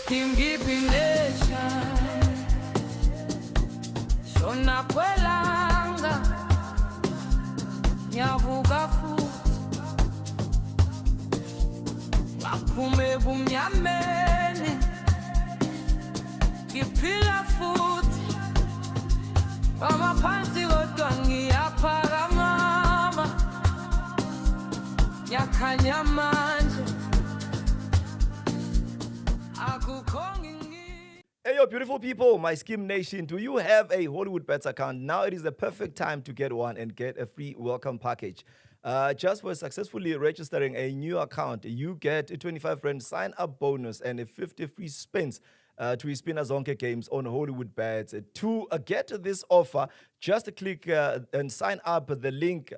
Ingiphinesha Shona kwelanga Nyavuka futhi Baphume bumnyameni Ngiphila futhi Bama phansi kodwa ngiyaphakamama Nyakhanya manje Hey, yo, beautiful people, my Skim Nation. Do you have a Hollywood Bets account? Now it is the perfect time to get one and get a free welcome package. Just for successfully registering a new account, you get a 25 Rand sign-up bonus and a 50 free spins to Spina Zonke games on Hollywood Bets. To get this offer, just click and sign up the link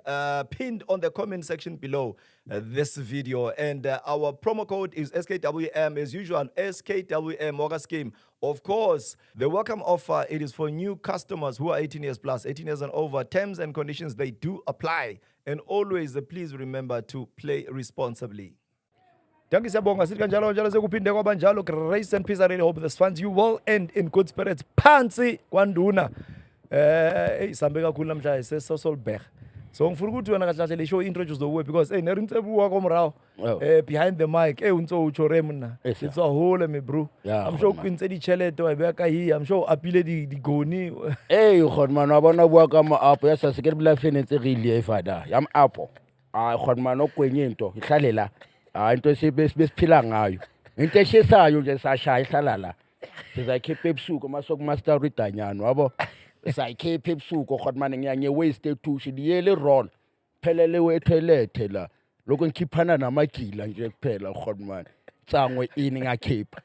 pinned on the comment section below this video. And our promo code is SKWM as usual, SKWM Moga Scheme. Of course, the welcome offer, it is for new customers who are 18 years plus, 18 years and over. Terms and conditions, they do apply. And always, please remember to play responsibly. Danke siyabonga sithi kanjalo njalo sekuphinde kwabanjalo Grace and Peace. I really hope this funds you will end in good spirits. Phansi kwanduna sambe kakhulu namhlanje seSosolberg. So ngifuna ukuthi wena kahle le show introduce the way because nerintsebu wako mrawo behind the mic untso utsho remna. It's a whole me bro. I'm sure kwintse di chelete wa beka hi. I'm sure apile di goni. Godman wa bona bua ka ma app ya sa se ke bla fenetse rile e fada. Yam app. Godman okwenye into ihlalela. Into siphila ngayo into eshisayo nje sashaya ihlalala sizayikhipha ebusuku masoko master ridanyano yabo sayikhipha ebusuku Godman ngiyanye waste etushi diyele roll phelele wethoilet la lokho ngikhiphana namagila nje kuphela Godman tsangwe ini ngakhipha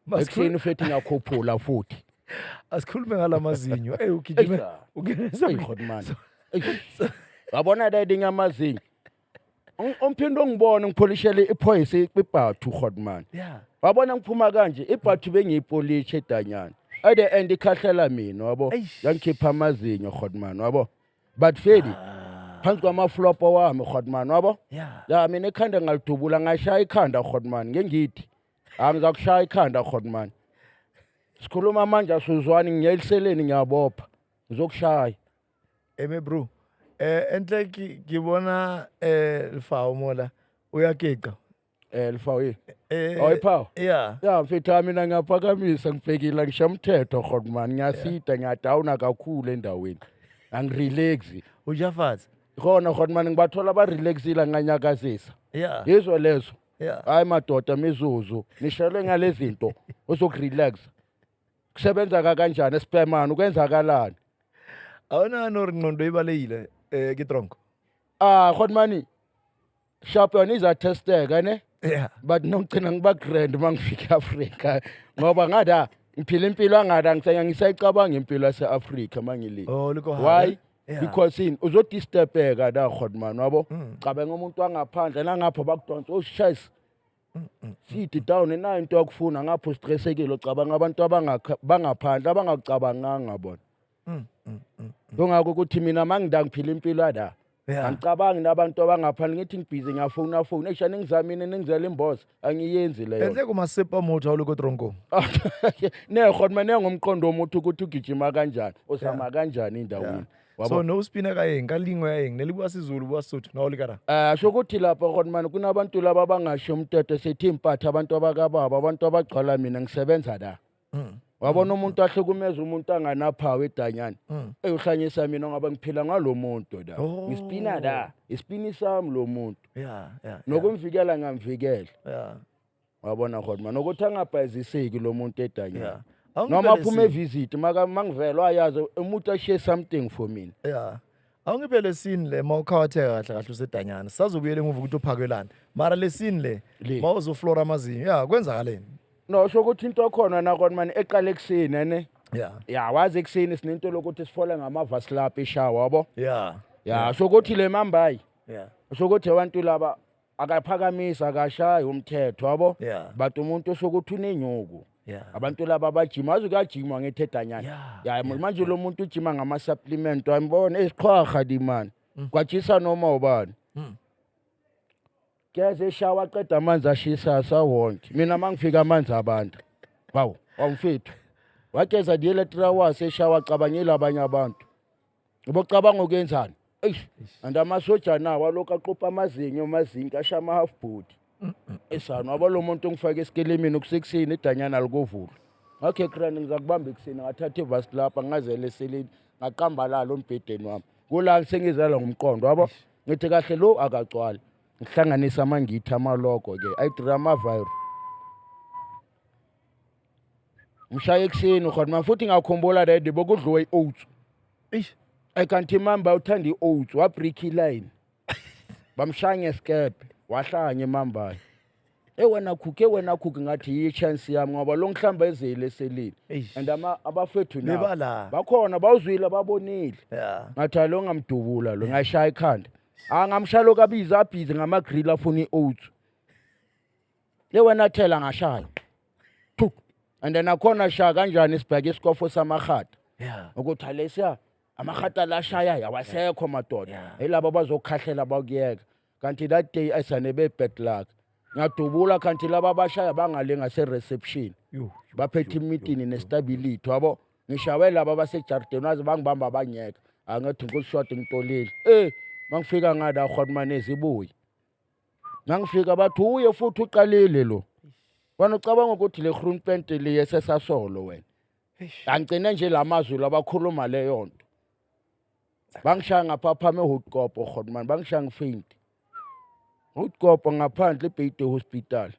masini fethi ngakhophula futhi asikhulume ngalamazinyo ugijime ugenza Godman wabona dadinga amazinyo Umphindo ngibona ngipholishele iphoyisi kwibhathu Godman. Wabona ngiphuma kanje ibhathu bengiyipolishe edanyana. At the end ikhahlela mina wabo. Yangikhipha amazinyo Godman wabo. But Fedi phansi kwamaflopo wami Godman wabo. Ya mina ekhanda ngalidubula ngashaya ikhanda Godman ngengithi. Ngizakushaya ikhanda Godman. Sikhuluma manje asuzwani ngiyeliseleni ngiyabopha. Ngizokushaya. Bro. Enhle ngibona Lfawo mola uyakeka Lfawo awuyiphawo yeah mfethu mina ngiyaphakamisa ngibhekile ngishamthetho Godman ngiyasida ngiyadawuna kakhulu endaweni angirelaxi ujafaza khona Godman ngibathola ba relaxila nganyakazisa yeah yizwa lezo yeah hayi madoda mizuzu nishele ngalezi zinto uzokurelax kusebenza kanjani esipemani ukwenzakalani awuna norinqondo ibalekile ke tronko Godman shop yona iza testeka ne yeah but nongcina ngiba grand mangifika Africa ngoba ngada ngiphila impilo angada ngisayicabanga impilo yaseAfrica mangili why because uzodistepeka da Godman wabo cabanga umuntu wangaphandle nangapha bakudonsa oshise sithi down na into yakufuna ngapho stressekile ocabanga abantu bangaphandle abangacabanganga bona Ngakho ukuthi mina mangida ngiphila impilo ada angicabangi nabantu abangaphandle ngithi ngibhizi ngiyafona eshani ngizamini ningizela imboza angiyenzi leyo enhle kuma sepa motor lokho tronko Godman ngomqondo omuthi ukuthi ugijima kanjani usama kanjani endaweni so no spinner kaye ngalingwe yaye nelibuya siZulu buwasuthu nawulikara sho ukuthi lapha Godman kunabantu laba abangasho umthetho sethi impatha abantu abakababa abantu abagcwala mina ngisebenza la wabona umuntu ahlukumeza umuntu anganaphawe edanyana uhlanyisa mina ngoba ngiphila ngalomuntu da ngispina la ispini sami lo muntu nokumvikela ngamvikela wabona Godman ukuthi angabhayiziseki lo muntu edanyana noma phuma evisit mangivela ayazi umuntu ashiye something for mina awungibele scene le mawukhawatheka kahle usedanyana sazobuyele ngivuka ukuthi uphakelana mara le scene le mawuzoflora amazinyo kwenzakaleni no sho ukuthi into khona na Godman eqala ekseni ne wazi ekseni sinento lokuthi sifola ngamavasilapha eshawa yabo sho ukuthi le mambayi sho ukuthi abantu laba akaphakamisa akashayi umthetho yabo but umuntu sho ukuthi unenyuku abantu laba abajima azukajima ngethedanyana manje lo muntu ujima ngama supplement ayibona esiqhwaga dimani kwajisa noma ubani Keze shawa qeda amanzi ashisa sawonke mina mangifika amanzi abantu Bawo, awumfethu. Wageza diele 3 hours eshawa acabangela abanye abantu. Ubocabanga ukuyenzani? Eish, andamasoja nawo alokhu aqopha amazinyo ashama half body. Esana waba lo muntu ongifaka esikelemini kusekuseni edanyana likovula. Okay krani ngizakubamba ekuseni ngathatha ivasi lapha ngazele eseleni ngaqamba lalo ombhedeni wami. Kula sengizala ngomqondo yabo. Ngithi kahle lo akagcwala. Ngihlanganisa amangitha amaloko ke ayidrama virus. Mshaya ekuseni ukhona futhi ngakhumbula ready bokudliwa i-oats. Eish. I can't remember uthanda i-oats wa break line. Bamshaya ngeskepe wahlanya emambayo. Wena khukhe ngathi yi chance yami ngoba lo ngihlamba ezele eseleni. And abafethu nabo bakhona bawuzwile babonile. Yeah. Ngathi lo ngamdubula lo ngashaya ikhanda. Ngamshalo kabiza abhizi ngama grill afuna i-oats. Wena thela ngashaya. And then akhona shaya kanjani isibheke isikofo samahata. Yeah. Ukuthi alesiya amahata la shaya yawasekho madoda. Elabo bazokhahlela bakuyeka. Kanti that day asanebe bad luck. Ngadubula kanti laba abashaya bangale ngase reception. Baphethe imeeting nestability wabo. Ngishawe laba basejardini wazi bangibamba abanyeka. Angathi ngikushot ngitolile. Mangifika ngada Godman ezibuyi. Ngangifika bathi uye futhi uqalile lo. Wena ucabanga ukuthi le Groenpente le yesesasolo wena. Angcina nje lamazwi labakhuluma leyo nto. Bangishaya ngapha eHoodkopo Godman bangishaya ngifaint. Hoodkopo ngaphandle eBhayde Hospital.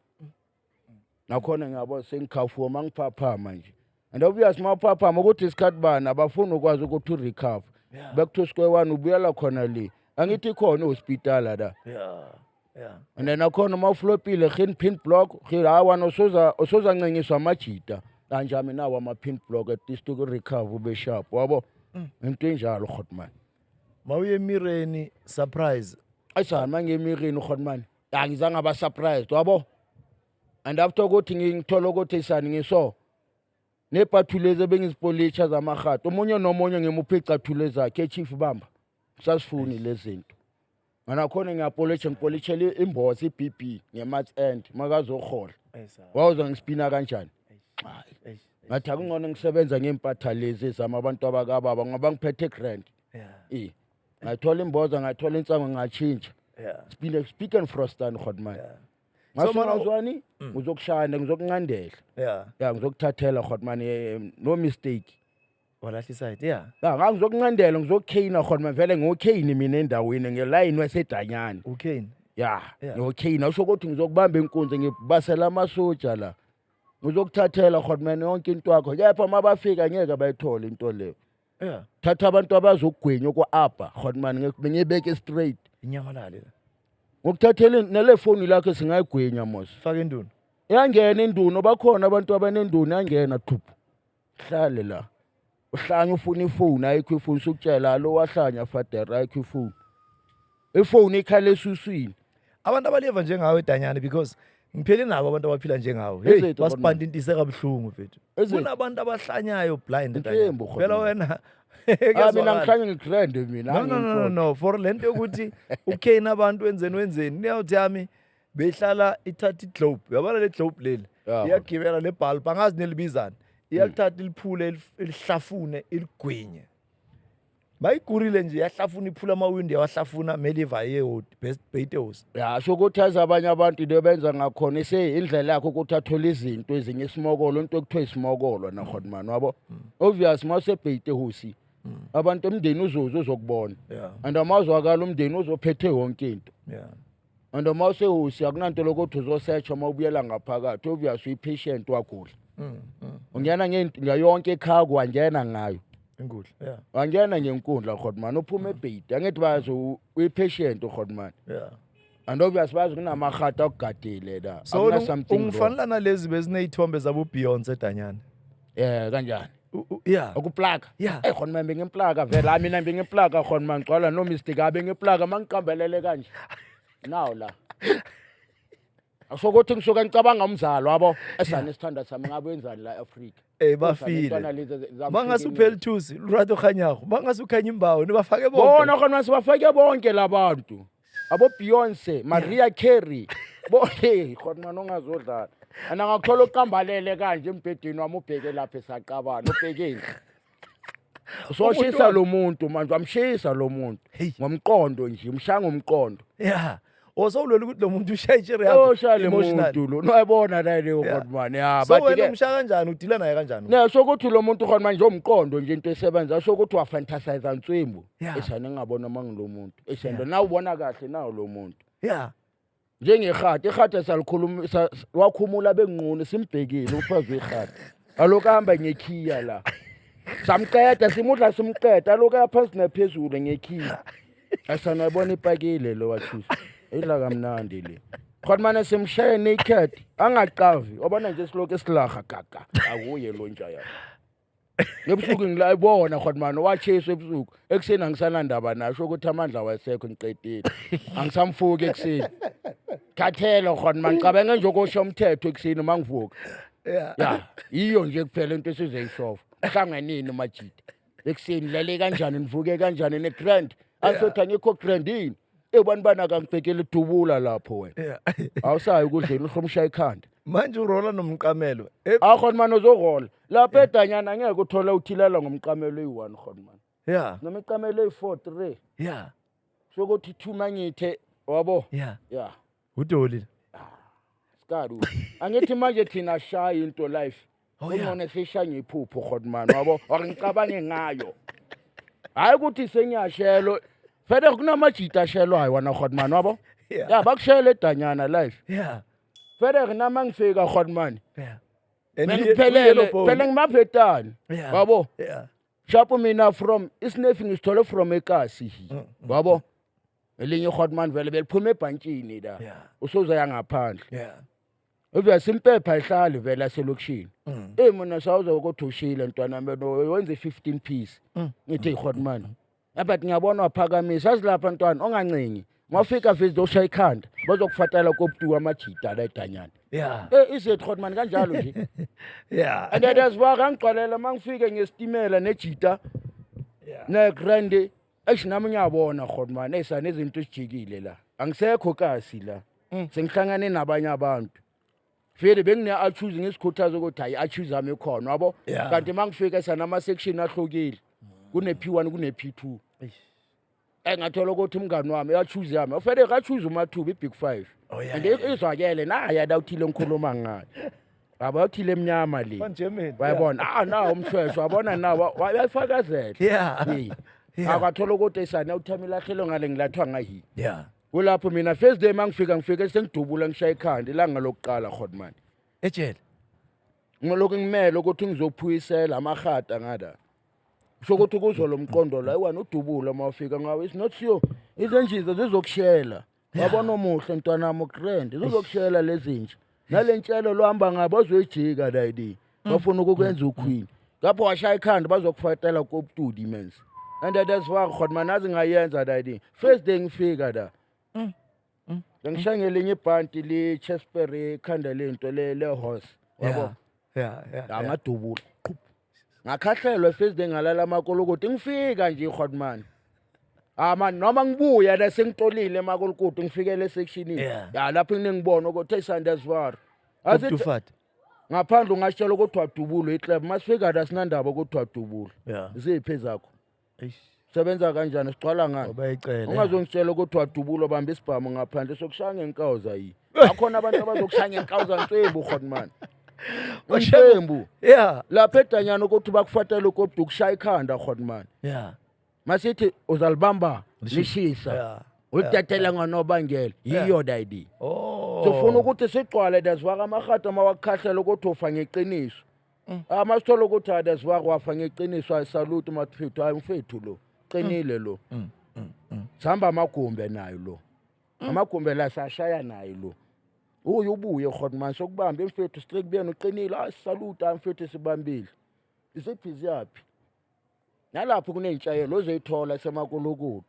Nakhona ngiyabo sengikhafuwa mangiphapha manje. And obviously mawuphapha ukuthi isikhathi bani abafuna ukwazi ukuthi urecover. Back to square one ubuyela khona le. Angithi khona ehospital la. Yeah. And then akhona mawuflopile pin block, hawana osoza ncengiswa amajita. Kanjami nawo ama pin block at this to recover ube sharp. Wabo into enjalo Godman. Mawuye emireni surprise. Ayisana mangemireni Godman. Angizange aba surprised wabo. And after ukuthi ngithola ukuthi isani ngiso nephathuleze bengizipolitsha zamahata. Omunye nomunye ngimuphe icathulo zakhe chief bamba. Sasifuni lezinto. Mana khona ngipolitshele imbozi iBP ngematch end makazohola. Wawuza ngispina kanjani? Ngathi akungcono ngisebenza ngempatha lezi zama abantu abakababa ngoba ngiphethe grand. Ngathola imboza ngathola insango ngatshintsha. Speak and Frostan Godman. So mana uzwani uzokushaya ngizokuncandela. Ngizokuthathela Godman no mistake. Walahli side yeah. Ngizokuncandela ngizokukhina Godman vele ngokhini mina endaweni ngeline wasedanyana. Ukhini. Ngokhina usho ukuthi ngizokubamba inkunzi ngibasela amasoja la. Ngizokuthathela Godman yonke into yakho. Kepha mabafika ngeke bayithola into leyo. Thatha abantu abazogwenya kwa-upper Godman ngibeke straight. Inyamalale la. Ngokuthathela nele phone lakhe singayigwenya mos. Faka induno. Yangena induno bakhona abantu abanenduno yangena thuphu. Hlale la. Uhlanya ufuna ifone ayikho ifone sukutshela lo wahlanya fadera ayikho ifone. Ifone ikhala esuswini. Abantu abaliva njengawe edanyana because ngiphele nabo abantu abaphila njengawe. Hey, basibanda intise kabuhlungu mfethu. Kunabantu abahlanyayo blind edanyana. Phela wena mina ngihlanya ngigrand mina. No for lento yokuthi ukhena abantu wenzeni niyawuthi yami behlala ithatha iglobe yabona le globe leli iyagibela le bulb angazi nelibizana iyakuthatha iliphule elihlafune iligwinye bayigurile nje yahlafuna iphula amawindi yawahlafuna meliva ye Bhayde House sho ukuthi abanye abantu bebenza ngakhona indlela yakho ukuthi athola izinto ezinye isimokolo into ekuthiwa isimokolo na Godman wabo obvious mase Bhayde House abantu emndeni uzokubona and amazwakala umndeni uzophethe yonke into and mase House akunanto lokuthi uzosearch mawubuyela ngaphakathi obvious uyipatient wakudla ungena ngeyonke ekhaya kwangena ngayo inkundla wangena ngenkundla Godman uphuma eBhayde angithi bazi uyipatient Godman and obvious bazi kunamahata okugadile la akuna something ungifanele nalezi bezineyithombe zabo Beyonce edanyana kanjani ukuplaka Godman bengimplaka vela mina bengimplaka Godman gcwala no mistake abe ngiplaka mangiqambelele kanje naw la Asokuthi ngisuka ngicabanga umzalo wabo esana isithanda sami ngabe wenzani la Africa bafile bangasuphela thusi lurato khanyago bangasukhanya imbawo nibafake bonke bona khona sibafake bonke labantu abo Beyonce Mariah Carey Godman ongazodlala Ana ngakuthola uqambalele kanje embhedeni wami ubheke lapha esaqabana ubhekile. Usoshisa lo muntu manje wamshisa lo muntu ngomqondo nje umshanga umqondo. Yeah. Osawulwela ukuthi lo muntu ushayitshire yakho. Oshaya umuntu lo. Noyabona la leyo kodwa ya bathi wena umshaka kanjani udila naye kanjani? Ne so ukuthi lo muntu khona manje omqondo nje into esebenza so ukuthi wa fantasize answimbu. Esane ngabona mangilo muntu. Esendo na ubona kahle nawo lo muntu. Yeah. Njengehati salikhuluma wakhumula bengqunu simbhekile ufazi wehati. Aloku hamba ngekhiya la. Samqeda simudla simqeda aloku yaphansi naphezulu ngekhiya. Asana yabona ipakile lo wathusa. Idla kamnandi le. Kodwa manje simshaye naked angaqavi wabona nje siloku esilaga gaga akuye lo nja yakhe. Ngebusuku ngilabona kodwa manje wacheswa ebusuku ekseni angisanandaba nasho ukuthi amandla wasekho ngiqedile. Angisamfuki ekseni. Khathela kodwa manje ngicabanga nje ukosha umthetho ekseni mangivuka. Ya, iyo nje kuphela into esizeyishofa. Hlanganini majidi. Ekseni lele kanjani nivuke kanjani negrand. Asothi ngikho grandini. Ebani bana kangibhekele idubula lapho wena. Awusayi ukudlela uhlomsha ikhanda. Manje urola nomqamelo. Akhona manje uzohola. Lapha edanyana ngeke uthola uthilela ngomqamelo oyi1 khona manje. Yeah. Nomiqamelo oyi4 3. Yeah. Sokuthi 2 manyithe wabo. Yeah. Yeah. Udolile. Skadu. Angithi manje thina shaya into life. Ungone sishanye iphupho khona manje wabo. Akungicabange ngayo. Hayi ukuthi senyashelo. Fede kunamajita shelwayo wana khona wabo. Yeah, bakushela edanyana life. Yeah. Fede kunama ngifika khona manje. Yeah. Ngiphelele, phela ngimaphetani. Wabo? Yeah. Shapo mina from isnefing isithole from eKasi. Wabo? Elinye khona manje vele beliphuma ebhantshini la. Usoza yangaphandle. Yeah. Uvya simpepha ihlali vele aselokishini. Mina sawuza ukuthi ushile ntwana mina wenze 15 piece. Ngithi khona manje. Abathi ngiyabona waphakamisa azilapha ntwana ongancingi. Ngafika vezi doshaya ikhanda bazokufatela kobudu amajida la edanyana. Yeah. Izethu khona manje kanjalo nje. Yeah. And yaziwa ngangigcwalela mangifike ngestimela nejita. Yeah. Ne grande esinami ngiyabona khona manje esane izinto ezijikile la. Angisekho kasi la. Sengihlangane nabanye abantu. Vele bengine achoose ngesikhuthazo ukuthi hayi achoose ami khona yabo. Kanti mangifika esana ama section ahlukile. Kune P1 kune P2. Engathola ukuthi umngani wami uyachoose yami. Ufede kachoose umathuba iBig 5. And izwakele naye adawuthile ngikhuluma ngayo. Abathile eminyama le. Wayibona na umshweshwe wabona na wayifakazela. Yeah. Akathola ukuthi esana uthamila hlelo ngale ngilathwa ngayi. Yeah. Kulapho mina first day mangifika sengidubula ngishaya ikhanda ilanga lokuqala khona manje. Ejele. Ngoloku ngimele ukuthi ngizophuyisela amahata ngada. Sokuthi kuzo lo mqondo la iwana udubula mawufika ngawe is not sure izenjiza zizokushela wabona omuhle ntwana wami grand zizokushela lezinje nalentshelo lohamba ngabo ozoyijika dayidi bafuna ukukwenza uqueen lapho washaya ikhanda bazokufatela koptudi mense and that's why khona manazi ngayenza dayidi first day ngifika da ngishangele linye ibhanti le Chesper ekhanda lento le horse wabo angadubula ngakhahlelwe first day ngalala amakolokothi ngifika nje khona manje man noma ngibuya la sengitolile emakolokothi ngifikele sectionini ya lapho ngingibona ukuthi eSandazwar Azitufat ngaphandle ungashela ukuthi wadubulo iclub masifika la sinandaba ukuthi wadubulo ziphi zakho sebenza kanjani sigcwala ngani ungazongitshela ukuthi wadubulo bamba isibhamu ngaphandle sokushaya ngenkawuza yi akhona abantu abazokushaya ngenkawuza ncwebo khona manje Ushembu. Lapha edanyana ukuthi bakufatela ukopdu kushaya ikhanda khona manje. Masithi uzalibamba lishisa. Utatela ngonobangela yiyo dayidi. Sifuna ukuthi siqwale dazwaka amahata mawakhahlela ukuthi ufa ngeqiniso. Amasithola ukuthi adazwaka wafa ngeqiniso ayisalute mathifethu hayi mfethu lo. Qinile lo. Sihamba amagumbe nayo lo. Amagumbe la sashaya nayo lo. Ubuye khona manje sokubamba emfethu strike buyena uqinile salute amfethu sibambile isiphizi yaphi nalapho kunentshayelo ozoyithola semakolokodo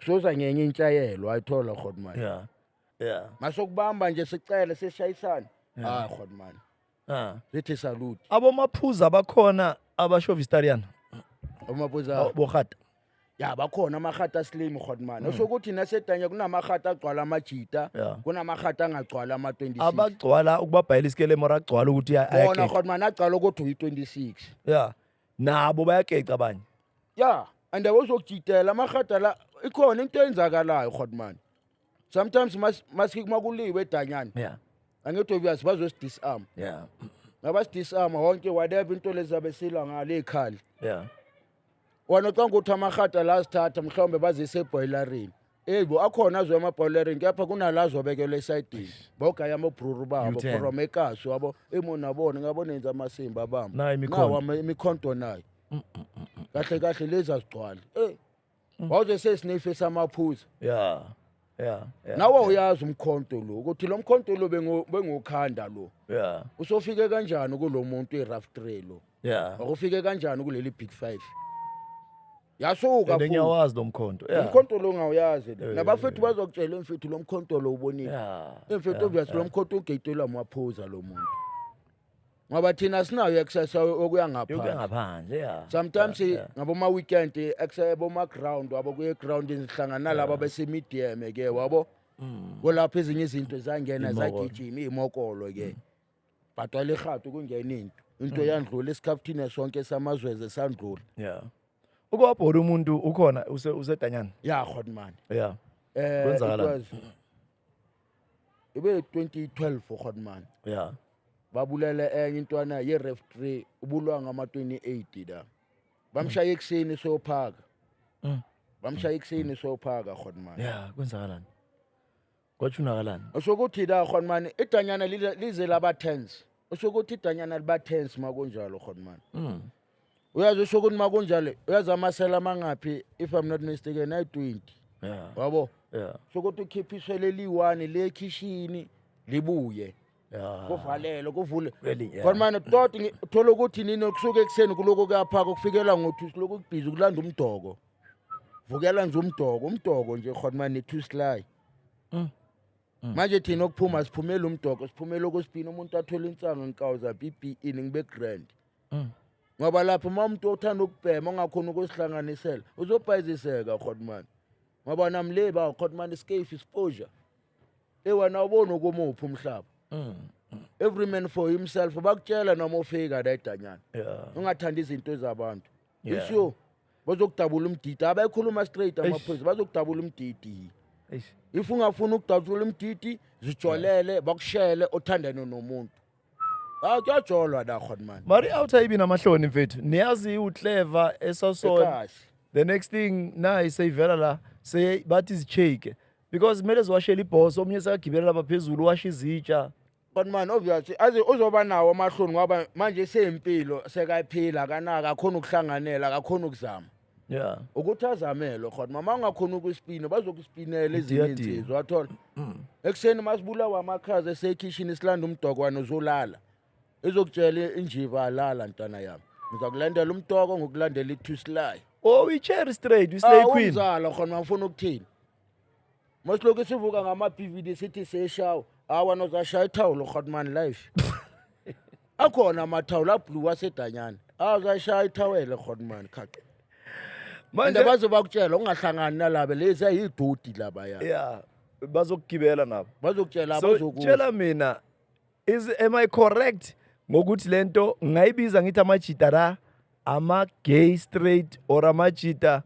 soza ngenye intshayelo ayithola khona manje masokubamba nje sicele seshayisana khona manje sithi salute abo maphuza bakhona abasho vegetarian omaphuza bokhata ya bakhona amahata slim Godman osokuthi nasedanya kunamahata agcwala amajita Yeah. kunamahata angagcwala ama26 abagcwala ukubabhayela isikele mara agcwala ukuthi bona Godman agcwala ukuthi uyi26 yeah nabo bayakeca abanye ya and awuzokujitela amahata la ikhona into eyenzakalayo Godman sometimes makuliwe edanyana yeah angithi obvious bazosidisarm yeah ngabasidisarm wonke whatever into lezabesila ngale ekhali yeah wona xa ngokuthi amahata la sithatha mhlawumbe bazise eboilerini ebo akhona azwe amabhoilerini kepha kunalazo bekelwe esayidini bogaya amabhruru babo U10. from ekaso yabo emona bona ngabonenza amasimba abamba Nayo imikhonto. nawo imikhonto nayo kahle kahle lezi azigcwala wawuze sesinefe samaphuza yeah nawe uyazi umkhonto lo ukuthi lo mkhonto lo bengokhanda lo yeah usofike kanjani kulomuntu erough tray lo yeah akufike kanjani kuleli big 5 yasuka and ngiyawazi lo mkhonto yeah umkhonto lo ngawuyazi nabafethu bazokutshela emfethu lo mkhonto lo ubonile yeah emfethu obvious lo mkhonto ugeyitelwa amaphuza lo muntu ngoba thina sinayo access okuya ngapha ngaphandle yeah sometimes ngabo ma weekend access ma ground wabo kuye ground izihlangana laba bese medium ke wabo kolapha ezinye izinto zangena zagijima imokolo ke badwa legato kungena into yandlula esikhaphithini sonke samazweze sandlula yeah ukubabhoda umuntu ukhona usedanyana ya Godman yeah kwenzakala ibe 2012 Godman yeah babulele enye intwana ye referee ubulwa ngama 28 da bamshaya ekseni sophaka bamshaya ekseni sophaka Godman yeah kwenzakalani kwachunakalani osokuthi da Godman idanyana lize laba 10s osokuthi idanyana liba 10s makunjalo Godman uyazi osokuthi makunjalo uyazi amasela mangaphi if I'm not mistaken ay 20 yeah wabo yeah sokuthi ukhiphiswe leli 1 le kitchen libuye yeah kuvalelo kuvule Really, yeah. Godman toti uthola ukuthi nini kusuka ekseni kuloko kuyaphaka kufikela ngo2 siloko kubhizi kulanda umdoko vukela nje umdoko nje Godman ne2 sly manje thina okuphuma siphumela umdoko siphumela okusipina umuntu athola insango ngikawuza PPE ngibe grand ngoba lapho umuntu othanda ukubhema ongakhona ukusihlanganisela uzobhayiziseka Godman ngoba namle ba Godman escape exposure ewana ubona ukomuphi umhlaba every man for himself bakutshela noma ufika la edanyana yeah ungathanda izinto ezabantu Yeah. isho bazokudabula umdidi abayikhuluma straight amaphoyisa bazokudabula umdidi if ungafuna ukudabula umdidi zijolele bakushele othandane nomuntu kuyajolwa la Godman mari awuthayibi namahloni mfethu niyazi uclever esasona Ekahle. the next thing nayi sayivela la say bathi zicheke because kumele ziwashela iboss omnye sakagibela lapha phezulu washa izitsha Godman obviously aze uzoba nawo amahloni ngoba manje sempilo sekayiphila kanaka akhona ukuhlanganela akakhona ukuzama yeah ukuthi azamelo Godman mangakhona ukuspina bazokuspinela ezinye Idiyadi. insizwa wathola ekseni masibulawa amakhaza esekitchen isilanda umdokwana uzolala ezokutshela injiva lala ntana yami ngizakulandela umdoko ngokulandela i2 sly oh we cherry straight we slay queen umzala khona ngifuna ukuthini masiloko sivuka ngama PVD sithi seshaw awa nozashaya ithawulo Godman life akhona amathawulo ablue asedanyana azashaya ithawele Godman khaqe manje bazo bakutshela ungahlangani nalabe lezi ayidodi laba ya yeah bazokugibela nabo bazokutshela so tshela mina am I correct ngokuthi lento ngayibiza ngithi amajita la ama gay straight or amajita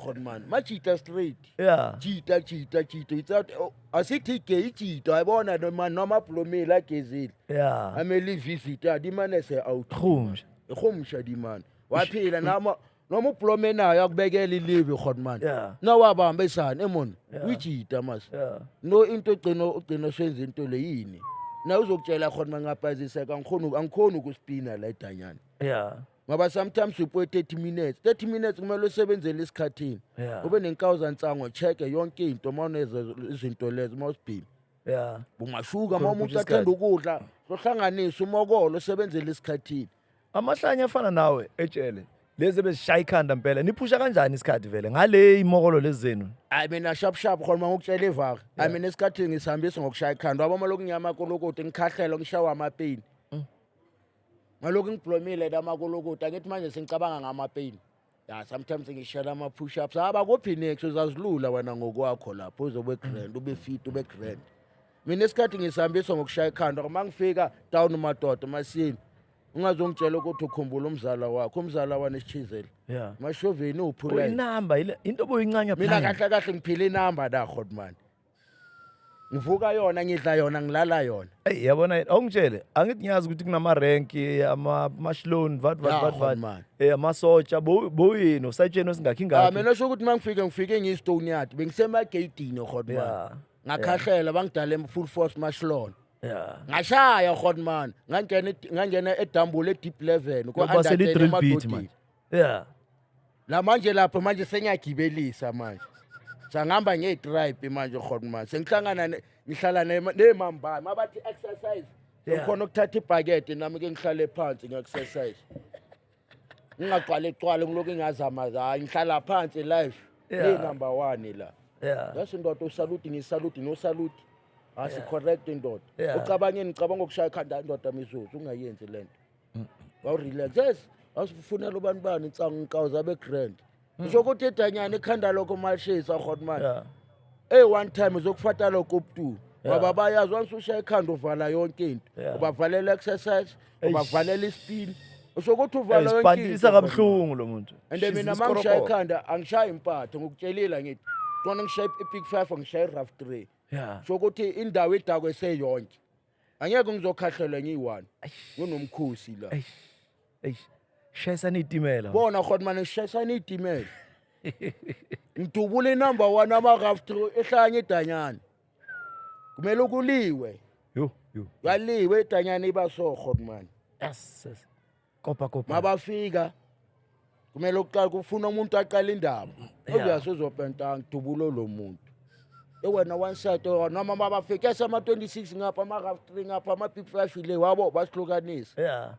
Godman majita straight yeah jita ithatha asithi gay jita ayibona noma blomela agezile yeah ameli visitor dimane se out khumsha khumsha dimane waphila noma ublome nayo akubekela ilive Godman yeah nawabamba isana emon Yeah. wijita mas yeah no into ugcina senza into le yini na uzokutshela Godman ngapaziseka angikhona ukuspina la edanyana yeah ngoba sometimes upo 30 minutes kumele usebenzele isikhathini yeah ube nenkawuza nsango check yonke into mawuneza izinto lezo mawusibhima yeah bungashuka Khona umuntu ukuthi athanda ukudla sohlanganisa umokolo usebenzele isikhathini amahlanya afana nawe etshele lezi bezishaya ikhanda impela niphusha kanjani isikhathi vele ngale imokolo lezenu I mina sharp khona ngokutshela evaka I mina isikhathi ngisihambisa ngokushaya ikhanda waba maloku nyama kolokoti ngikhahlela ngishawa amapeni maloku ngiblomile lamakolokothi angithi manje sengicabanga ngamapeni ya sometimes ngishela ama push ups abakuphi next uzazilula wena ngokwakho lapho uzobe grand ube fit ube grand mina esikhathi ngisihambiswa ngokushaya ikhanda uma ngifika down madoda masini ungazongitshela ukuthi ukhumbula umzala wakho umzala wanesithizela Yeah. mashoveni uphula Inamba into obuyincanya mina kahle kahle ngiphila inamba da godman ngivuka yona ngidla yona ngilala yona Hey yabona awungitshele angithi ngiyazi ukuthi kunama rank ama-shlone vat man. amasotsha boyini usatsheni osingakhi ngakho mina sho ukuthi ngifike ngiyistone yard bengisemageyidini godman Yeah. ngakhahlela bangidala full force mashlone yeah ngashaya godman ngangena edambule deep 11 ko Ngoba seli drill beat emadodeni. man yeah La manje lapho manje sengiyagibelisa manje sangihamba ngetribe manje godman sengihlangana ngihlala nemambani mabathi exercise Yeah. ukhona ukuthatha ibhakede nami ke ngihlale phansi ngi-exercise ngingaqale ecwale ngiloku ngingazama hayi ngihlala phansi live Yeah. number 1 la yeah yasi ndoda usaluti ngisaluti nosaluti asi correct indoda Yeah. ucabangeni ngicabanga ukushaya ikhanda indoda mizuzu ungayenzi lento relax yes asifunela ubani bani insangu ngikawuza be grand ngisho ukuthi edanyana ikhanda lokho malishisa godman yeah one time uzokufata lokho ubutu ngoba bayazi once ushaya ikhanda uvala yonke into Yeah. ubavalela exercise ubavalela ispin usho ukuthi uvala yonke isipandilisa into kabuhlungu lo muntu and mina mangishaya ikhanda angishaya impatho ngokutshelila ngithi kona ngishaya ipick 5 ngishaya rough 3 yeah so ukuthi indawo idakwe seyonke angeke ngizokhahlelwa ngiyi1 kunomkhosi la eish shayisana itimela bona godman ngishayisana itimela ngidubule number 1 ama rough 3 ehlanye idanyana kumele ukuliwe yo yaliwe idanyana iba so godman yes kopa mabafika kumele uqala kufuna umuntu aqala indaba obviously uzopenta ngidubulo lo muntu wena one side noma mabafika esama 26 ngapha ama rough 3 ngapha ama big 5 ile wabo basihlukanisa yeah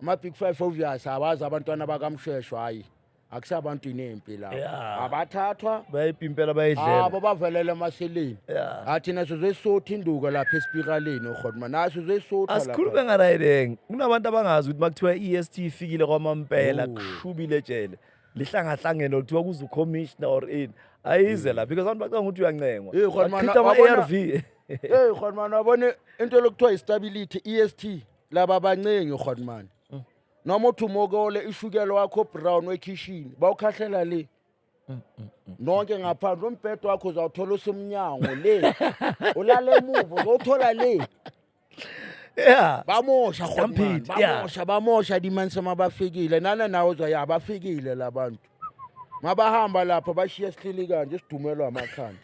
ama big 5 obvious abazi abantwana bakamsheshwa hayi akusabantu inempi la Yeah. abathathwa bayipimpela bayidlela abo bavelele emaseleni Yeah. athi naso zesotha induka lapha espiraleni ugodman naso zesotha lapha asikhulume ngarayideng kunabantu abangazi ukuthi makuthiwa EST ifikile kwamampela kushubile tshele lihlangahlangene kuthiwa kuza ucommissioner or in ayize la because abantu bacanga ukuthi uyancengwa Godman, Bachitha wabona- ama-ARV godman wabone into lokuthiwa istability EST laba abancengi godman noma uthi umokole ishukelo wakho brown wekhishini bawukhahlela le nonke ngaphandle umbhedo wakho uzawuthola usemnyango le ulale emuva uzothola le yeah bamosha godman Stampede, yeah. bamosha dimanse mabafikile nana nawo uzoya bafikile labantu mabahamba lapha bashiya sihlili kanje sidumelwa amakhanda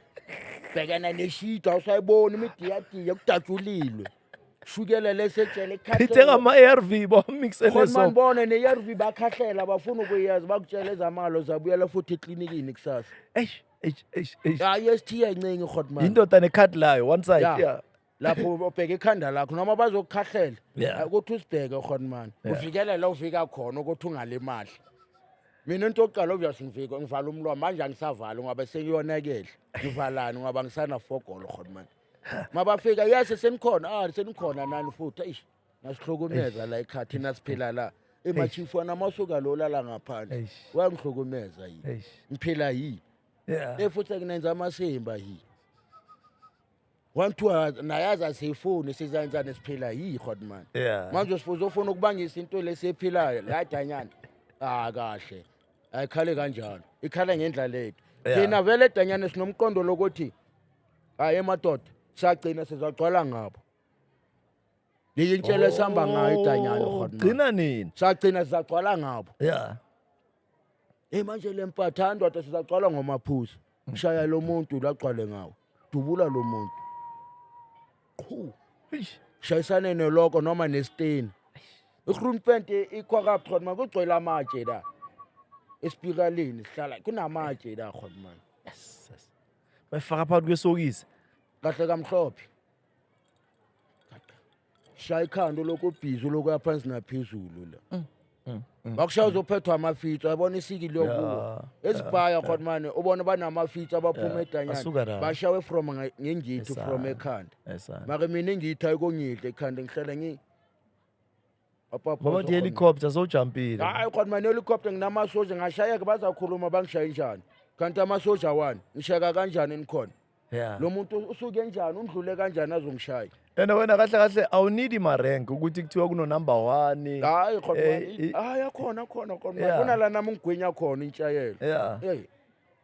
bhekana neshida usayibona imidiyadiya kudatshulilwe shukela lesetshele ithe ngama-ARV bawamixele godman so bone ne-ARV bakhahlela bafuna ukuyazi bakutshela ezamalo zabuyela futhi eklinikini kusasa eish IST yancengi godman indoda nekhadi layo one side Yeah. yeah lapho ubheka ikhanda lakho noma bazokukhahlela Yeah. ukuthi usibheke godman ufikele la ufika khona ukuthi ungalimali mina into yokuqala obvious ngivala umlomo manje angisavali ngoba sengiyonakele ngivalani ngoba ngisana fogolo godman mabafika yase senikhona nani futhi eish nasihlukumeza la ekhathi nasiphila la emachifu namasuka lo lala ngaphandle Eish. wangihlukumeza yini eish ngiphila yini yeah futhi kunenza amasimba yini wantu nayazi asifuni sizanjani siphila yi godman yeah manje uzofuna ukubangisa into lesephilayo la danyana kahle ayikhale kanjalo ikhala ngendlela lethu Yeah. thina vele danyana sinomqondo lokuthi hayi emadoda sagcina sizagcwala ngabo liyintshele sihamba ngayo idanyana godman gcina nini sagcina sizagcwala ngabo yeah manje lempatha ndoda sizagcwala ngomaphuzu kushaya lo muntu lagcwale ngawo dubula lo muntu Eish. shayisane neloko noma nesteni igrunpent icorrupt godman kugcwele amatshe la espiraleni sihlala kunamatshe la godman yes bayifaka phakathi kwesokisi kahle kamhlophe shaya ikhando lokubhizi lokuya phansi naphezulu la bakushaya uzophethwa amafitha yabona isikili yokuwa esibhaya godman ubona banamafitha abaphuma asuka edanyana la. bashawe from ngengithi Yes, from sir. ekhanda yes sir mara mina ngiyitha ikongihle ekhanda ngihlala Baba di helicopter sojumpile. hayi khona manje helicopter nginamasoja ngashayeka bazakhuluma bangishaye njani kanti amasoja wani ngishaka kanjani nikhona Yeah. lo muntu usuke njani undlule kanjani azongishaya And wena kahle kahle awunidi marank ukuthi kuthiwa kuno number 1. hayi khona Eh, hayi khona Yeah. kunala nami ngigwinya khona intshayelo Yeah. hey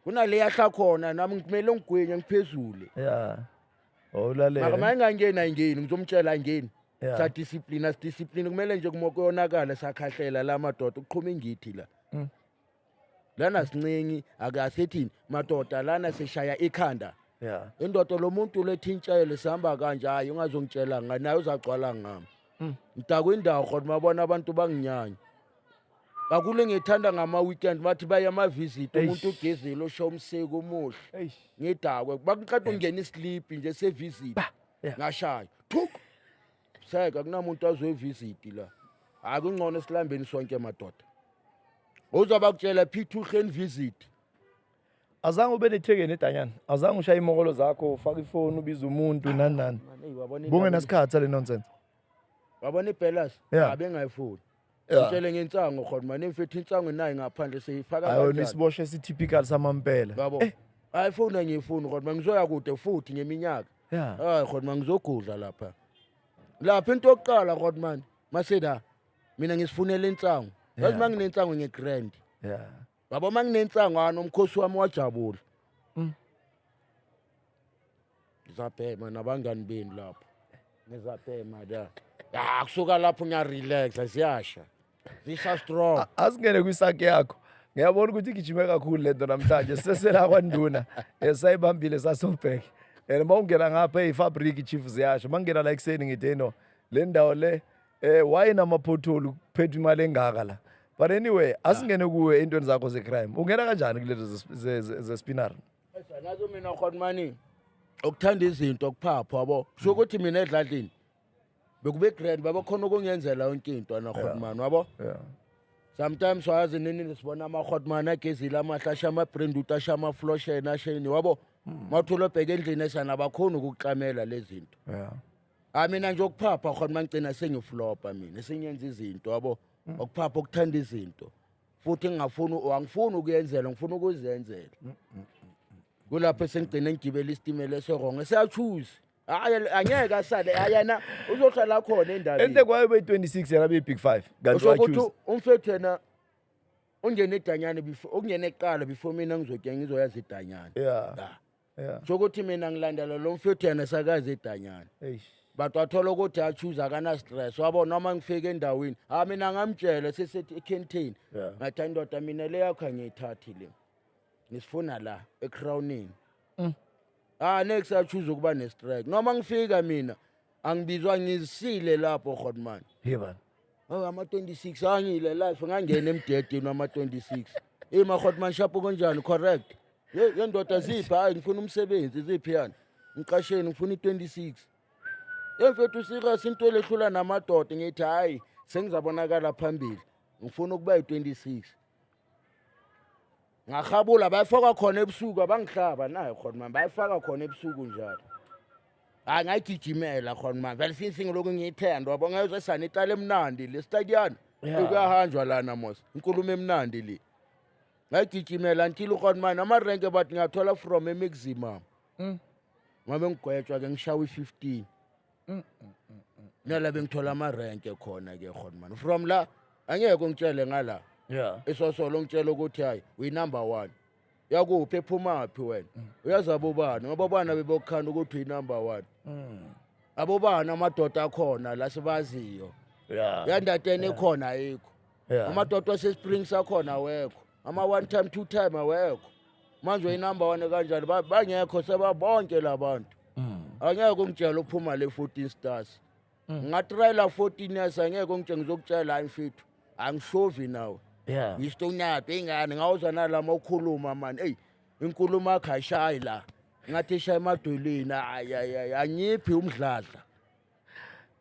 kunale yahla khona nami kumele ngigwinye ngiphezule Yeah. Awulalela. maka mayingangena ingeni ngizomtshela ingeni Yeah. sa discipline kumele nje kumoko yonakala sakhahlela la madoda uqhuma ingithi la lana sincingi akasethini madoda lana seshaya ikhanda Yeah. indoda lo muntu lethintshayele sihamba kanje hayi ungazongitshela ngani naye uzacwala ngami ngidakwe indawo khona mabona abantu banginyanya kakule ngithanda ngama weekend bathi baya ama visit umuntu ugezile osho umseko omuhle Eish. ngidakwe bakuqeda ungena isleep nje se visit Yeah. ngashaya thuk seka kunamuntu azwe visit la akungcono silambeni sonke madoda uzoba kutshela P2 gen visit Azange ube nethekeni edanyana. Azange ushaye imokolo zakho ufaka ifoni ubiza umuntu nani nani. Bunge nasikhatha le nonsense. wabona ibhelas Yeah. abengayifuni Yeah. sitshele ngensango khona manje mfethu insango nayo ngaphandle seyifaka Ayo kanjani nisiboshe sitypical samampela. yabo ayifuna ngiyifuna kodwa ngizoya kude futhi ngeminyaka Yeah. hayi kodwa ngizogudla lapha into yokuqala kodwa manje maseda mina ngisifunela insango yazi Yeah. manginensango ngegrand Yeah. yabo manginensango nomkhosi wami wajabula ngizabhema nabangani beni lapho ngizabhema la kusuka lapho ngiyarelaxa siyasha zisha strong Asingene kwisakhe yakho. Ngiyabona ukuthi igijime kakhulu lento namhlanje. Sesela kwanduna. Esayibambile sasobhek. And mawungena ngapha efabric chief ziyasho. Mangena la ekseni ngithi no. Le ndawo le why namaphotholo kuphethe imali engaka la. But anyway, asingene kuwe intweni zakho zecrime. Ungena kanjani kulezo ze spinner? nazo mina khona mani ukuthanda izinto okuphapha yabo kusho ukuthi mina edladlini bekube grand baba khona ukungenzela yonke into ana khotman wabo Yeah. sometimes wazi nini sibona ama khotman agezile amahlasha ama brand utasha ama floshen asheni wabo mathulo bheke endlini esana bakhona ukuklamela lezi zinto Yeah. mina nje okuphapha khona mangicina sengiflopa mina senyenza izinto yabo okuphapha ukuthanda izinto futhi angifuni ukuyenzela ngifuna ukuzenzela kulapho esengigcina ngigibela isitimela eserongo siyachoose hayi angeke asale ayana uzohlala khona endabeni Ente kwayo be 26 yena be big 5. Kanti wa choose. ukuthi umfethu yena ungene edanyane before ungene eqala before mina ngizokuya ngizoyazi edanyane Yeah. Yeah. sokuthi mina ngilandela lo mfethu yena sakazi edanyane Eish. but wathola ukuthi achoose akana stress wabo noma ngifike endaweni mina ngamtshela sesethi eCanteen Yeah. ngathi indoda mina le yakho ngiyithathi le ngisifuna la eCrownini next achoose ukuba nestrike noma ngifika mina angibizwa ngizisile lapho Godman Heban. ama 26 angile life ngangena emdedeni wama 26 ma Godman shapo kanjani correct yendoda ziphi hayi ngifuna umsebenzi ziphi yana ngiqasheni ngifuna i26 emfethu serious into lehlula namadoda ngithi hayi sengizabonakala phambili ngifuna ukuba i26 ngakhabula bayifaka khona ebusuku abangihlaba naye khona bayifaka khona ebusuku njalo ngayigijimela khona manje vele sinsingi lokho ngiyithanda wabo ngayozwe sanitala emnandi le stadium kuyahanjwa lana mos inkulumo emnandi le ngayigijimela until khona manje amarenke bathi ngathola from maximum ngabe ngigwetshwa ke ngishawa i15 nala bengithola amarenke khona ke khona manje from la angeke ngitshele ngala Yeah. esosolo ngitshela ukuthi hayi we number 1 yakuphi ephumaphi wena uyazi abobani ngoba bana bebokukhanda ukuthi we number 1 abobani amadoda akhona la sibaziyo Yeah. yandatene ekhona ayikho Yeah. amadoda asesprings akhona awekho ama 1 time 2 time awekho manje we number 1 kanjani bangekho sebabonke labantu angeke ngitshela uphuma le 14 stars ngatrayela 14 years angeke ngitshela ngizokutshela hayi mfethu angishovi nawe Yeah. ngisitonyatho ingane ngawuza nalama ukhuluma man inkulumo yakhe ayishayi la ngathi ishaya emadolweni anyiphi umdladla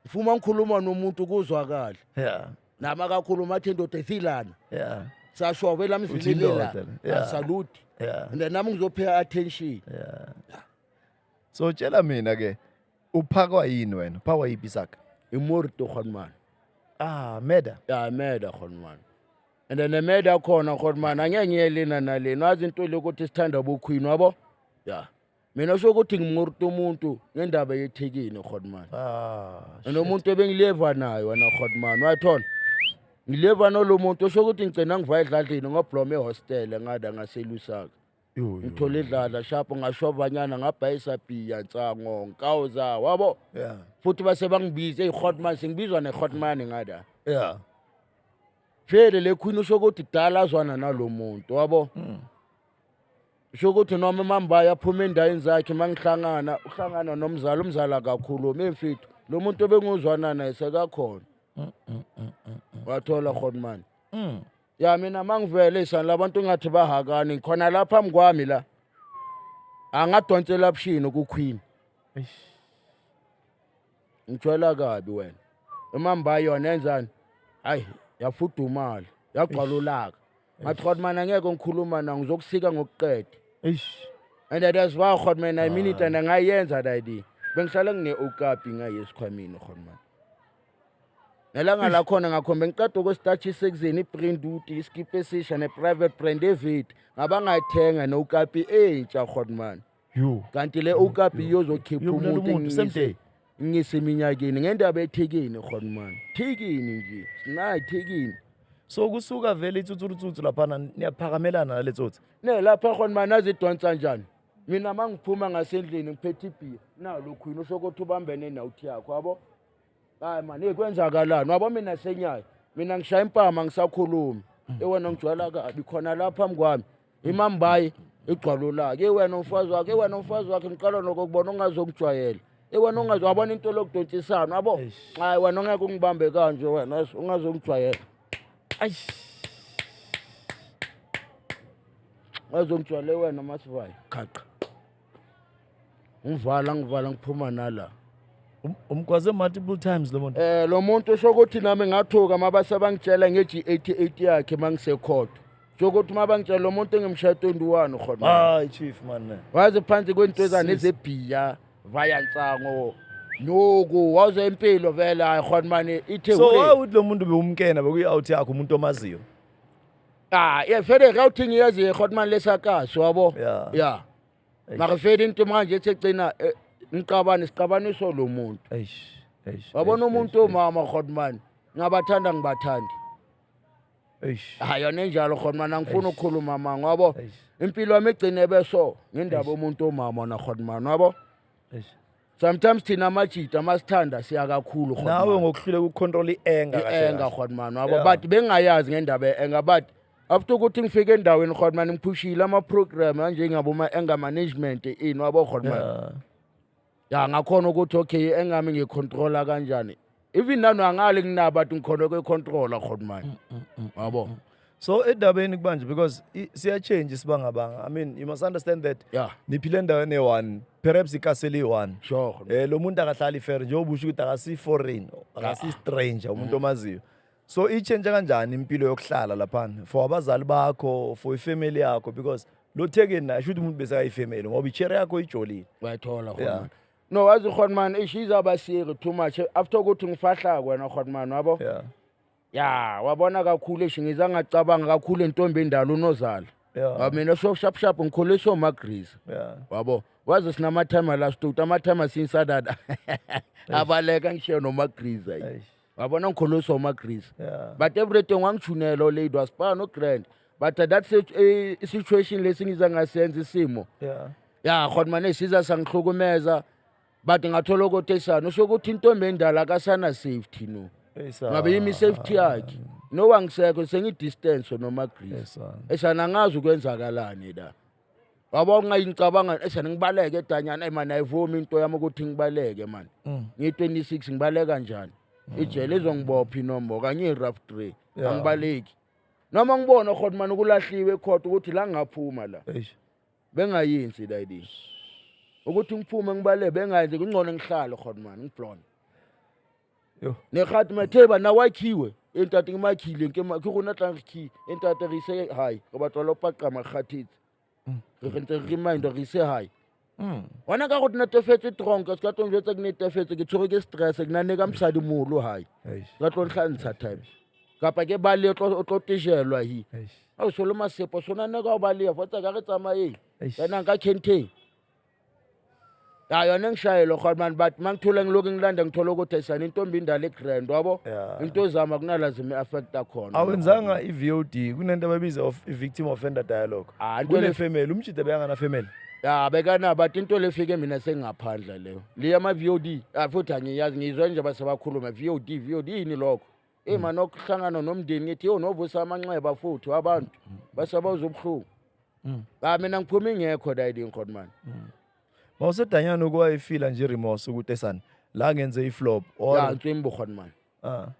ngifuma ngikhuluma nomuntu kuzwakala Yeah. nama kakhuluma athi indoda efilana Yeah. sashove la mzilela Yeah. salute Yeah. and nami ngizopay attention Yeah. So tshela mina ke uphakwa yini wena? Phakwa yipi saka? imorito khonman Meda. Ya meda khona man. And then meda khona khona man angeke ngiyelina nalena wazi into lokuthi sithanda ubukhwini wabo. Ya. Mina usho ukuthi ngimurto umuntu ngendaba yethekini khona man. Nomuntu ebengileva nayo wena khona man wathola. Ngileva nalo muntu usho ukuthi ngicela ngiva edladlini ngoblome hostel ngada ngaselusaka. Ngithola idlala shapho ngashobanyana ngabhayisa bhiya nsango ngawuza wabo. Yeah. Futhi base bangibize eHotman singibizwa neHotman ngada. Yeah. Vele lekhwini usho ukuthi kudala azwana nalomuntu wabo. Usho ukuthi noma mambaya aphuma endaweni zakhe mangihlangana uhlangana nomzala umzala kakhulu memfithu lo muntu obenguzwana naye sekakhona. Wathola Hotman. Ya mina mangivele isana labantu ngathi bahakani ngikhona lapha phambi kwami la. Angadonsela bushini kuQueen. Ngithola kabi wena. Emamba yona enzani? Hayi, yafudumala, yagqalulaka. Ngathi Hotman angeke ngikhuluma na ngizokusika ngokuqeda. And that's why Hotman I mean it and ngayenza that idea. Bengihlala ngine okapi ngaye esikhwamini Hotman. Nelanga la khona ngakhombe ngiqeda ukustarch sexeni iprint duty iskip session neprivate brand evit ngabangayithenga nokapi entsha Hotman. Kanti le okapi yozokhipha umuntu semde. Ngiseminyakeni ngendaba ethekeni Hotman. Thekini nje. Sinayi thekini. So kusuka vele itsutsuru lapha niyaphakamela naletsotsi. Ne lapha Hotman azidonsa njani? Mina mangiphuma ngasendlini ngiphethe ibhiya. Na lokhwini usokuthi ubambene nawuthi yakho yabo. Hayi man ekwenzakalani wabo mina senyaya mina ngishaya impama ngisakhuluma wena ngijwala kabi khona lapha phambi kwami imambayi igcwalo lake wena umfazi wakhe ngiqala nokubona ongazongijwayela wena ungazwabona into lokudontsisana yabo hayi wena ongeke ungibambe kanje wena ungazongijwayela ngazongijwale wena masivayo khaqa ngivala ngiphuma nala. Umkwaze multiple times lo muntu. Lo muntu usho ukuthi nami ngathuka mabase bangitshela ngeG88 yakhe mangisekhotho. Usho ukuthi mabangitshela lo muntu engimshaya 21 khona. Hayi chief man. Waze phansi kwentwezana ezebhiya vaya nsango. Noku waze impilo vele hayi khona manje ithe So why would lo muntu bewumkena bekuyi out yakho umuntu omaziyo? Yeah vele routing yazi khona manje lesakaso yabo. Yeah. Makafedi into manje ethegcina siqabaniso lo muntu. Wabona umuntu omama Hotman ngabathanda ngibathandi. Hayi yona enjalo Hotman angifuni ukukhuluma mama wabo. Impilo yami egcine beso ngendaba umuntu omama na Hotman wabo. Sometimes thina amajita masithanda siya kakhulu Hotman. Nawe ngokuhlule ukucontrol ienga kahle. Enga Hotman wabo but bengayazi ngendaba enga but after ukuthi ngifike endaweni Hotman ngiphushile ama program kanje ngaboma enga management ini wabo Hotman. Ya ngakhona ukuthi okay engami ngicontrola kanjani even nanu angale nginaba athi ngikhona ukucontrola Hotman yabo. So edabeni kubanje because siya change isibangabanga. I mean you must understand that niphile endaweni e1 perhaps ikaseli e1. Sure. Lo muntu akahlali fair njengoba usho ukuthi akasi foreign akasi stranger umuntu omaziyo. So ichange kanjani impilo yokuhlala lapha for abazali bakho for ifamily yakho because lo thekeni na should umuntu bese ayifamily ngoba ichere yakho ijolile. Bayithola Hotman. No wazi Hotman ishizaba siri too much after ukuthi ngifahla kwena Hotman wabo. Ya wabona kakhulu eshingiza ngacabanga kakhulu entombi endala unozala. Mina so sharp ngikholiswa magrease. Wabo wazi sinama time last two ama since that abaleka ngishiya no magrease ayi. Wabona ngikholiswa magrease. But everything wangithunela lady was pa no grand but that situation lesingiza ngasenza isimo. Ya Hotman esiza sangihlukumeza but ngathola ukuthi esana usho ukuthi intombi endala akasana safety no. Ngabe yimi safety yakhe no wangisekho sengidistance noma grease esana ngazi ukwenzakalani la wabo ngayicabanga esana ngibaleke edanyana man ayivumi into yami ukuthi ngibaleke man ngi26 ngibaleka kanjani ijele izongibopha inombo kanye rough tray angibaleki noma ngibona Hotman ukulahliwe ekhotho ukuthi la ngaphuma la bengayinsi la idea ukuthi ngiphume ngibale bengayenze kungcono ngihlale Hotman ngiblonde nekhathi matheba nawakhiwe entati ngimakhile ngikuna tlanki entati rise hayi ngoba tlola paqa makhathitsi re remind rise hayi Wana ka go netefetse tronka se ka tlo njwetsa ke netefetse ke tshwere ke stress ke nane ka mosadi moholo hae ka tlo ntlhantsha time kapa ke ba le o tlo tejelwa hi a o solo masepo sona ne ka o ba le fotsa ka re tsamaye yena ka Kenteng ya yona ngishayelo khona but mangithola ngiloku ngilanda ngithola ukuthi sana intombi indala egrand wabo into zama kunalazimi affecta khona awenzanga i-VOD kunento ababiza of victim offender dialogue kule family umjide beyangana family ya bekana but into lefike mina sengaphandla leyo liya ama VOD futhi angiyazi ngizwe nje basebakhuluma VOD yini lokho manje okuhlangana nomndeni ngithi novusa amanxeba futhi abantu basabaza ubuhlungu mina ngiphuma ingekho dayidini khona man mawusedanyana ukuwayifila nje remorse ukuthi esana la ngenze iflop ya ntsimbo khona man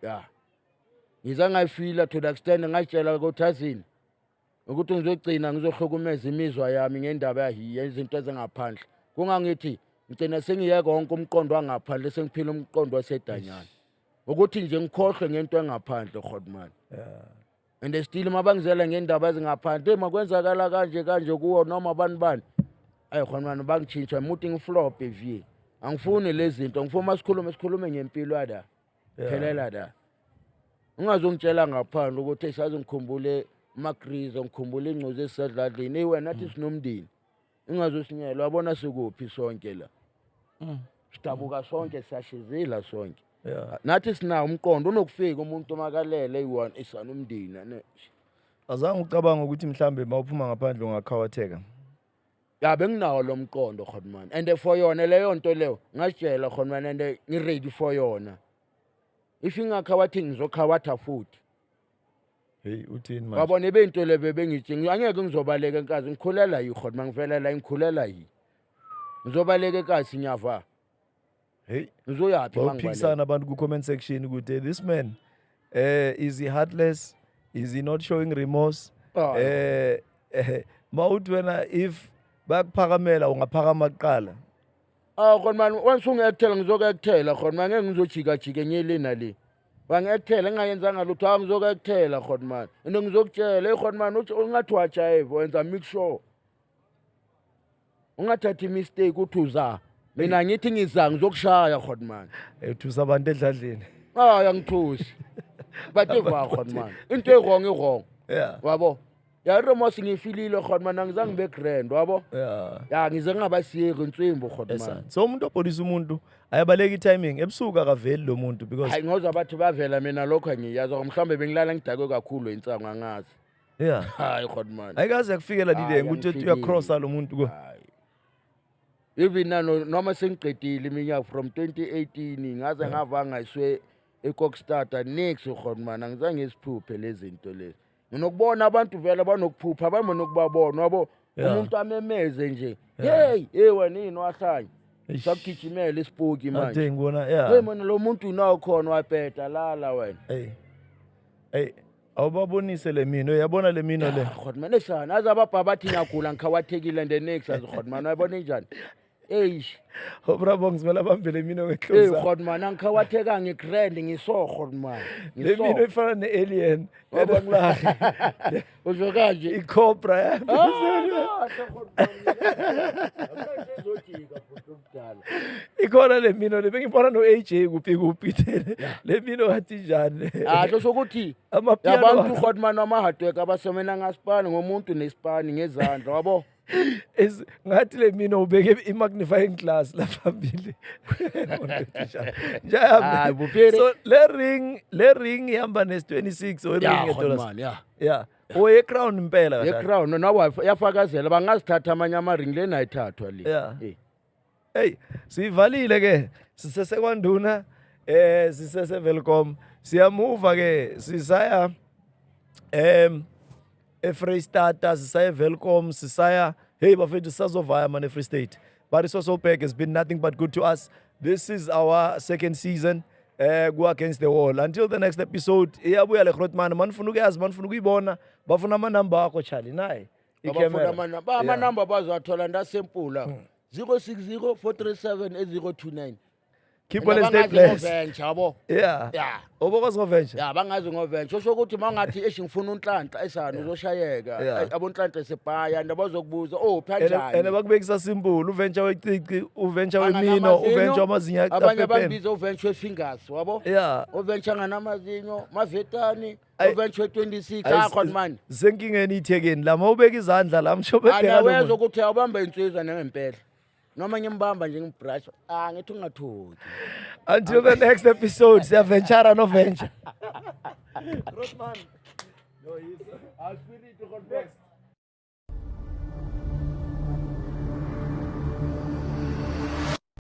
ya ngiza ngayifila to the extent ngayitshela ukuthi azini ukuthi ngizogcina ngizohlukumeza imizwa yami ngendaba yahiye izinto ezengaphandle kungangithi ngicina sengiyeka wonke umqondo wangaphandle sengiphila umqondo wasedanyana ukuthi nje ngikhohle ngento engaphandle Godman and still mabangizela ngendaba ezingaphandle makwenzakala kanje kuwo noma bani ayi Godman bangitshintsha muthi ngiflop evie angifuni lezi zinto ngifuna sikhulume ngempilo yada phelela da ungazongitshela ngaphandle ukuthi esazi ngikhumbule makrizo ngikhumbule ingcozo esedladlini wena nathi sinomndini ingazosinyela wabona sikuphi sonke la sidabuka sonke siyashizila sonke nathi sina umqondo unokufika umuntu makalele eyi1 isana umndini ne azange ucabanga ukuthi mhlambe mawuphuma ngaphandle ungakhawatheka ya benginawo lo mqondo Godman and for yona leyo nto leyo ngasitshela Godman and ngiready for yona if ingakhawathi ngizokhawatha futhi hey uthini manje wabona bento lebe bengithi angeke ngizobaleka enkazi ngikhulela yi Godman ngivela la ngikhulela yi ngizobaleka enkazi nyava hey ngizoyapi mangiphikisana abantu ku comment section ukuthi this man is he heartless, is he not showing remorse mawuthi wena if bakuphakamela ungaphakama kuqala Godman once ungekuthela ngizokekuthela Godman ngeke ngizojika enyeleni nale bangekuthela engayenzanga lutho angizokekuthela Godman into ngizokutshela Godman uthi ungathi wajayiva wenza make sure ungathathi mistake uthi uza mina ngithi ngiza ngizokushaya Godman ethusa abantu edladleni angithusi bateva Godman into wrong wabo ya remorse ngifilile Godman angizange begrand wabo ya ngize ngabasiyeke ntsimbo Godman so umuntu opolisa umuntu ayabaleka itiming ebusuku akaveli lo muntu because hayi ngoza bathi bavela mina lokho ngiyazi mhlambe bengilala ngidakwe kakhulu insango angazi hayi Godman ayikaze yakufikela dide ukuthi uyacrossa lo muntu ko even noma sengiqedile iminyaka from 2018 ngaze ngavanga iswe eKokstad next Godman angizange isiphuphe lezi zinto lezi nginokubona abantu vela banokuphupha bamonokubabona wabo umuntu amemeze nje hey wena yini wahlanya sakugijimela isipuki manje ade ngibona hey mina lo muntu unawo khona wabheda lala wena hey awubabonise le mino uyabona le mino le Godman esana azababha bathi ngiyagula ngikhawathekile and the next as Godman uyabona njani Bravo ngizimela bambele mina ngehloza Godman angikhawatheka ngigrand ngiso Godman le mino ifana nealien yabanglahi uzwe kanje icobra yami ikhona le mino le bengibona no AJ kuphi le mino wathi njani asho ukuthi yabantu Godman amahardwork abasomena ngaSpani ngomuntu neSpani ngezandla wabo ngathi le mina ubeke i-magnifying glass la phambili njayami so le ring ihamba nes26 o ring edollars oye crown impela kahle crown nawo yafakazela bangazithatha amanye ama ring lena ayithathwa le hey sivalile ke sisesekwanduna sisese welcome siyamuva ke sisaya eFreystata sisaya welcome sisaya hey bafethu sisazovaya man eFree State but iSwasobhek has been nothing but good to us. This is our second season go against the wall until the next episode iyabuya le Grootman manifuna ukuyazi manifuna ukuyibona bafuna ama number akho Charlie naye ikamera ama number bazathola ndasempula 060 437 8029 keep on a state place. Venture yabo. Yeah. Yeah. Obokwazi ngoventure. Ya bangazi ngoventure sho ukuthi mangathi ngifuna unhlanhla esana uzoshayeka Yeah. abonhlanhla sebhaya ndabazokubuza oh Ene phanjani bakubekisa simple uventure wecici, uventure wemino, uventure amazinyo abanye apepeni. babiza uventure fingers wabo Yeah. uventure nganamazinyo mavetani Ay- uventure 26 akho man Senkingeni ithekeni la mawubeka izandla la msho bebheka anawezo lo. ukuthi awubamba insizwa nangempela noma ngimbamba nje ngibrush ngithi ungathuki Until the next episode, siyaventura no venture. Grootman. No, he's. I'll spirit to confess.